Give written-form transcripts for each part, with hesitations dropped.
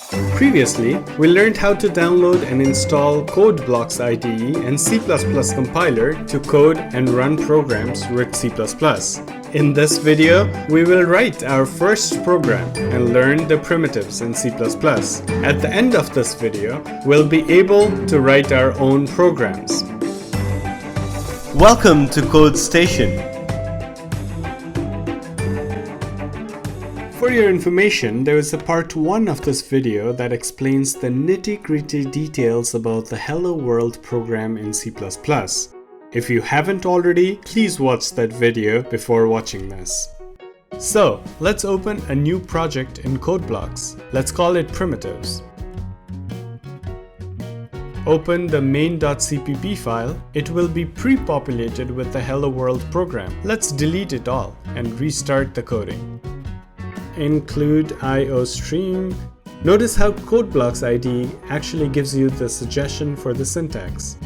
Previously, we learned how to download and install CodeBlocks IDE and C++ compiler to code and run programs with C++. In this video, we will write our first program and learn the primitives in C++. At the end of this video, we'll be able to write our own programs. Welcome to Code Station. For your information, there is a part 1 of this video that explains the nitty-gritty details about the Hello World program in C++. If you haven't already, please watch that video before watching this. So, let's open a new project in CodeBlocks. Let's call it Primitives. Open the main.cpp file. It will be pre-populated with the Hello World program. Let's delete it all and restart the coding. Include IOStream. Notice how CodeBlocks IDE actually gives you the suggestion for the syntax.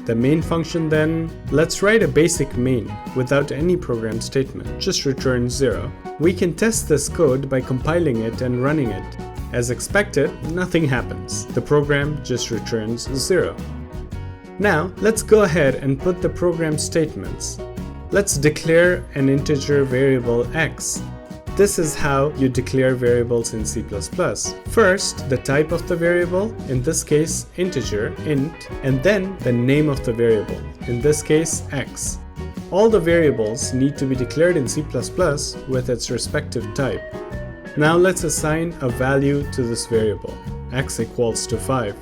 The main function then, let's write a basic main without any program statement, just return 0. We can test this code by compiling it and running it. As expected, nothing happens. The program just returns 0. Now, let's go ahead and put the program statements. Let's declare an integer variable x. This is how you declare variables in C++. First, the type of the variable, in this case integer, int, and then the name of the variable, in this case x. All the variables need to be declared in C++ with its respective type. Now let's assign a value to this variable, x equals to 5.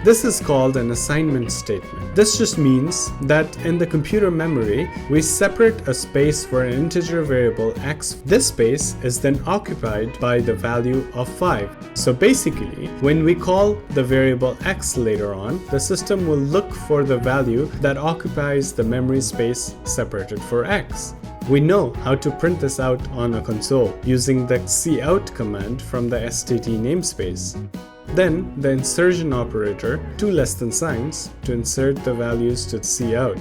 This is called an assignment statement. This just means that in the computer memory, we separate a space for an integer variable x. This space is then occupied by the value of 5. So basically, when we call the variable x later on, the system will look for the value that occupies the memory space separated for x. We know how to print this out on a console using the cout command from the std namespace. Then the insertion operator, 2 less than signs, to insert the values to cout.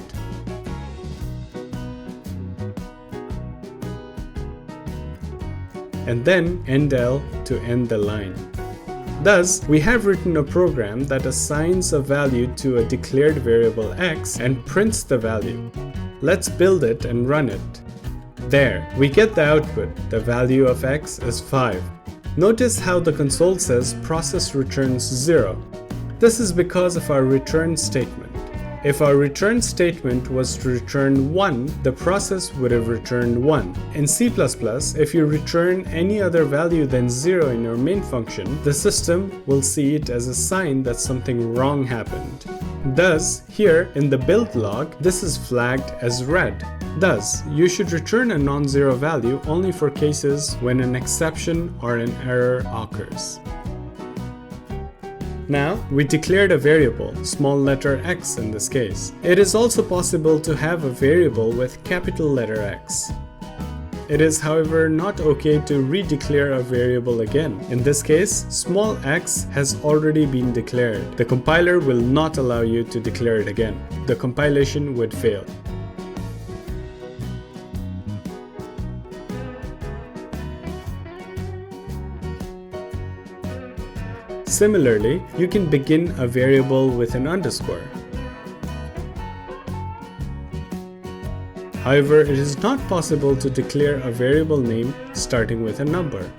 And then endl to end the line. Thus, we have written a program that assigns a value to a declared variable x and prints the value. Let's build it and run it. There, we get the output. The value of x is 5. Notice how the console says process returns 0. This is because of our return statement. If our return statement was to return 1, the process would have returned 1. In C++, if you return any other value than 0 in your main function, the system will see it as a sign that something wrong happened. Thus, here in the build log, this is flagged as red. Thus, you should return a non-zero value only for cases when an exception or an error occurs. Now, we declared a variable, small letter x in this case. It is also possible to have a variable with capital letter X. It is, however, not okay to redeclare a variable again. In this case, small x has already been declared. The compiler will not allow you to declare it again. The compilation would fail. Similarly, you can begin a variable with an underscore. However, it is not possible to declare a variable name starting with a number.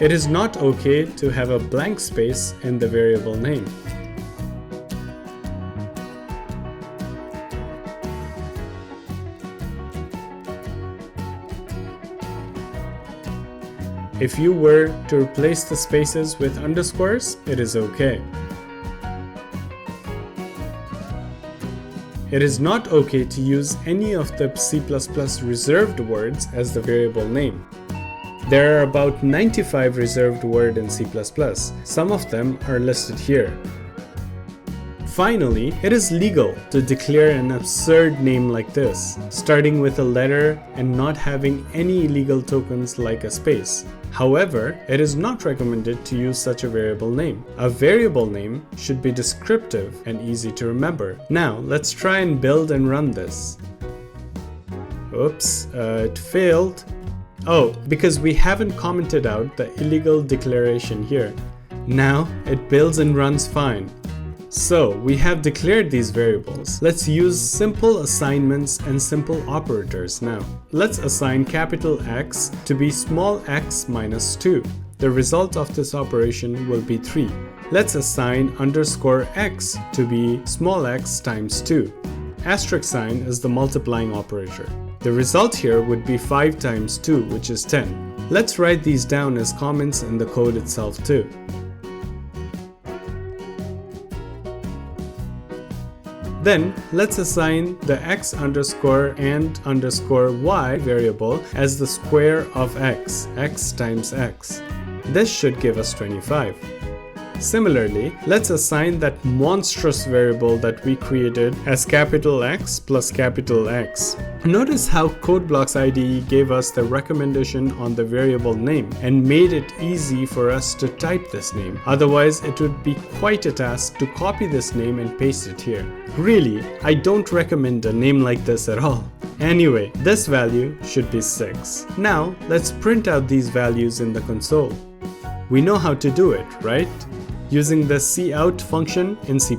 It is not okay to have a blank space in the variable name. If you were to replace the spaces with underscores, it is okay. It is not okay to use any of the C++ reserved words as the variable name. There are about 95 reserved words in C++. Some of them are listed here. Finally, it is legal to declare an absurd name like this, starting with a letter and not having any legal tokens like a space. However, it is not recommended to use such a variable name. A variable name should be descriptive and easy to remember. Now, let's try and build and run this. Oops, it failed. Oh, because we haven't commented out the illegal declaration here. Now, it builds and runs fine. So, we have declared these variables. Let's use simple assignments and simple operators now. Let's assign capital X to be small x minus 2. The result of this operation will be 3. Let's assign underscore x to be small x times 2. Asterisk sign is the multiplying operator. The result here would be 5 times 2, which is 10. Let's write these down as comments in the code itself too. Then, let's assign the x underscore and underscore y variable as the square of x times x. This should give us 25. Similarly, let's assign that monstrous variable that we created as capital X plus capital X. Notice how CodeBlocks IDE gave us the recommendation on the variable name and made it easy for us to type this name. Otherwise, it would be quite a task to copy this name and paste it here. Really, I don't recommend a name like this at all. Anyway, this value should be 6. Now, let's print out these values in the console. We know how to do it, right? Using the cout function in C++.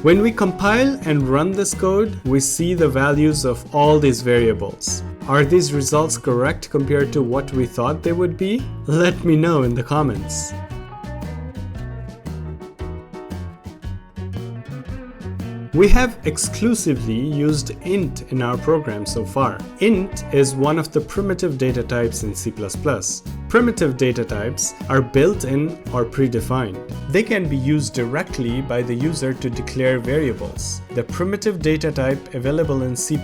When we compile and run this code, we see the values of all these variables. Are these results correct compared to what we thought they would be? Let me know in the comments. We have exclusively used int in our program so far. Int is one of the primitive data types in C++. Primitive data types are built-in or predefined. They can be used directly by the user to declare variables. The primitive data type available in C++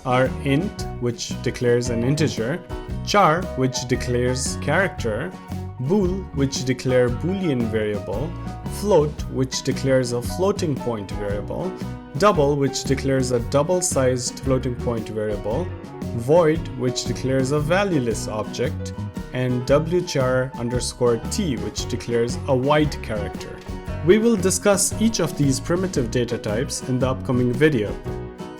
are int, which declares an integer, char, which declares character, bool, which declare Boolean variable, float, which declares a floating point variable, double, which declares a double-sized floating point variable, void, which declares a valueless object, and wchar underscore t, which declares a wide character. We will discuss each of these primitive data types in the upcoming video.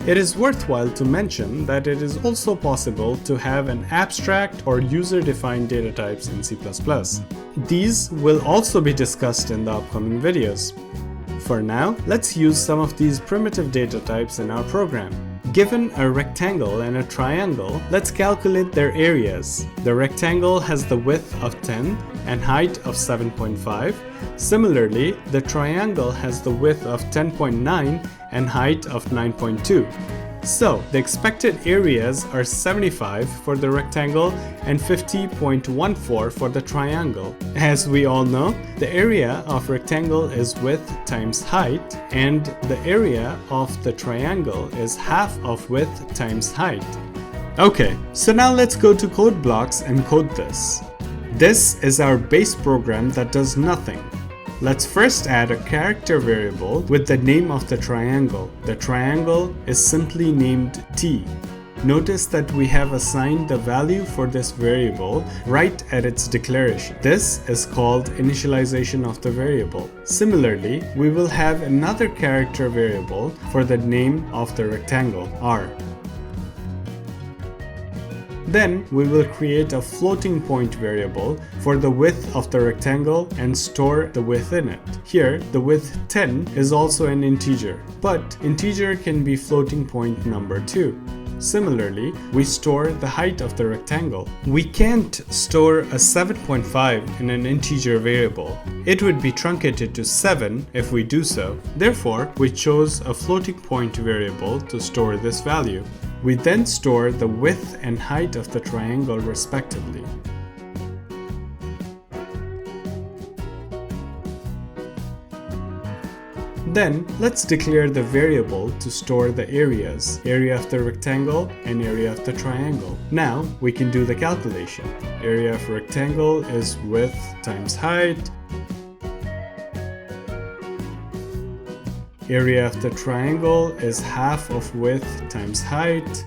It is worthwhile to mention that it is also possible to have an abstract or user-defined data types in C++. These will also be discussed in the upcoming videos. For now, let's use some of these primitive data types in our program. Given a rectangle and a triangle, let's calculate their areas. The rectangle has the width of 10 and height of 7.5. Similarly, the triangle has the width of 10.9 and height of 9.2. So, the expected areas are 75 for the rectangle and 50.14 for the triangle. As we all know, the area of rectangle is width times height, and the area of the triangle is half of width times height. Okay, so now let's go to CodeBlocks and code this. This is our base program that does nothing. Let's first add a character variable with the name of the triangle. The triangle is simply named t. Notice that we have assigned the value for this variable right at its declaration. This is called initialization of the variable. Similarly, we will have another character variable for the name of the rectangle, r. Then we will create a floating point variable for the width of the rectangle and store the width in it. Here, the width 10 is also an integer, but integer can be floating point number 2. Similarly, we store the height of the rectangle. We can't store a 7.5 in an integer variable. It would be truncated to 7 if we do so. Therefore, we chose a floating point variable to store this value. We then store the width and height of the triangle respectively. Then let's declare the variable to store the areas, area of the rectangle and area of the triangle. Now we can do the calculation. Area of rectangle is width times height. Area of the triangle is half of width times height.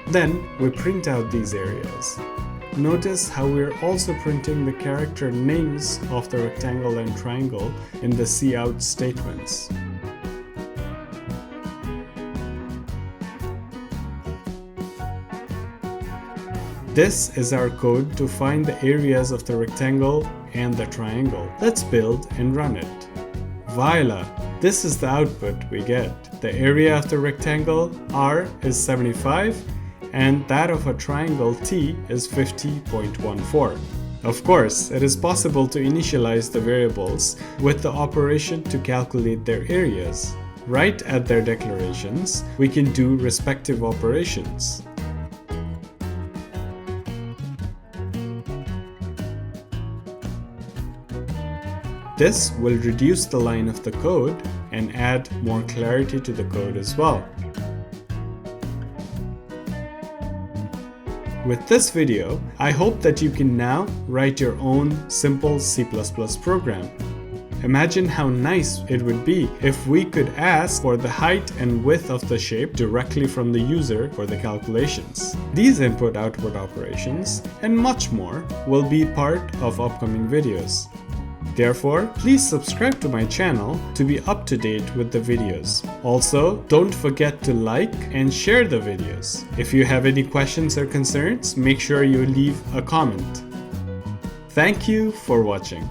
Then we print out these areas. Notice how we're also printing the character names of the rectangle and triangle in the cout statements. This is our code to find the areas of the rectangle and the triangle. Let's build and run it. Voila! This is the output we get. The area of the rectangle R is 75 and that of a triangle T is 50.14. Of course, it is possible to initialize the variables with the operation to calculate their areas. Right at their declarations, we can do respective operations. This will reduce the line of the code and add more clarity to the code as well. With this video, I hope that you can now write your own simple C++ program. Imagine how nice it would be if we could ask for the height and width of the shape directly from the user for the calculations. These input-output operations and much more will be part of upcoming videos. Therefore, please subscribe to my channel to be up to date with the videos. Also, don't forget to like and share the videos. If you have any questions or concerns, make sure you leave a comment. Thank you for watching.